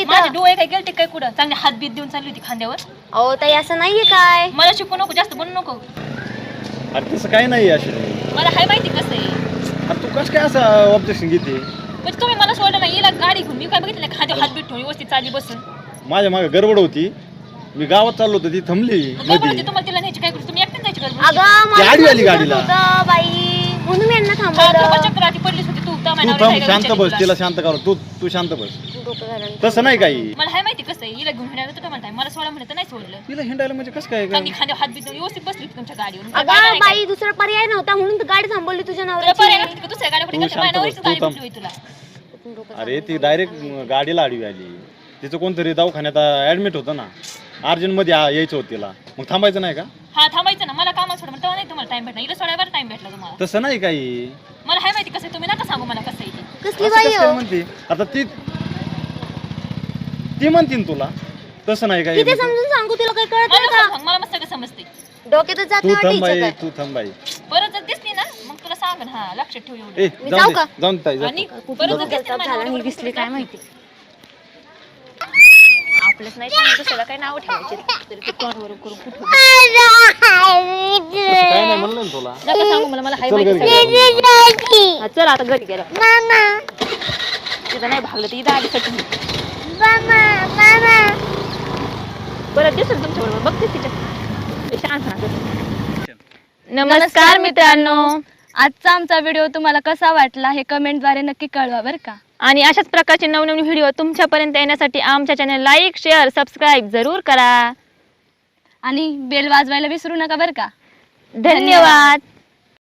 माझे डोळे काय गेलते काय कुठं चांगले हात बीत देऊन चालली होती खांद्यावर. अहो ताई असं नाहीये काय. मला शिकू नको, जास्त बनू नको. अरे तसं काही नाही अशी. मला हाय माहिती कसं आहे. अरे तू कसं काय असं ऑब्जेक्शन घेते? म्हणजे तुम्ही मला सोडलं नाही, येला गाडी घेऊन मी काय बघितलं नाही, खांद्यावर हात बीत ठेवून व्यवस्थित चालली बसून. माझ्या मागे गडबड होती, मी गावात चाललो होतो, ती थांबली काय बोलते तुम्हाला, तिला न्यायची काय करू, तुम्ही एकटं जायची गरज. अगं मला गाडी आली गाडीला. होतं बाई म्हणून मी यांना थांबवलं. चक्र आधी पडलीच होती तू तू थांब, शांत बस, तिला शांत कर. तू शांत बस. तसं नाही काही. मला हाय माहिती कसं आहे, हिला घेऊन हिंडायला तर म्हणताय, मला सोडा म्हणत नाही सोडलं. तिला हिंडायला म्हणजे कसं काय? चांगली खांद्यावर हात बीत व्यवस्थित बसली होती तुमच्या गाडीवर. अगं बाई दुसरा पर्याय नव्हता म्हणून तर गाडी थांबवली तुझ्या तुला नवऱ्याची. पर्याय नव्हती का दुसऱ्या गाडीवर तू गेलती, माझ्या नवरीची शांत गाडी बस, भेटली होती तुला. अरे ती डायरेक्ट गाडीला आडवी आली. तिचं कोणतरी दवाखान्यात ऍडमिट होतं ना, अर्जंट मध्ये यायचं होतं तिला. मग थांबायचं नाही का? हा थांबायचं ना, मला कामाला सोडा तेव्हा नाही तुम्हाला टाइम भेटला, हिला सोडायवर टाइम भेटला तुम्हाला. तसं नाही काही. मला हाय माहिती कसं आहे, तुम्ही नका सांगू मला कसं आहे ते. कसली असं बाई कसं काय हो? म्हणते आता ती म्हणते ना तुला तसं नाही काही. किती समजून सांगू तुला काही कळत मला नाही नको का? सांग, मला मस्त सगळं समजते. डोक्यातच जात तू नाही थांबाई, वाटायचं काय. तू थांबाई. परत जर दिसली ना मग तुला सांग हा, लक्षात ठेव एवढं. ए मी जाऊ जाऊ दे, का? जाऊन ताई जा. आणि परत जर दिसली ना माझ्या झाला नवऱ्यावर दिसली काय माहिती. आपलंच नाही तर दुसऱ्याला काही नाव ठेवायचे तरी ते तोंडवर करून कुठं तसं काय नाही म्हणलं ना तुला. नका सांगू मला हाय चल माहिती घरी सगळं. गेलो. हा, चल आता घरी गेला. तिथं नाही भागलं तर इथं आधी सटून परत दिसेल तुमच्या बरोबर, बघते तिच्या शांत राहते. नमस्कार मित्रांनो, आजचा आमचा व्हिडिओ तुम्हाला कसा वाटला हे कमेंटद्वारे नक्की कळवा बरं का. आणि अशाच प्रकारचे नवनवीन व्हिडिओ तुमच्यापर्यंत येण्यासाठी आमच्या चॅनल लाईक शेअर सबस्क्राईब जरूर करा आणि बेल वाजवायला विसरू नका बरं का. धन्यवाद.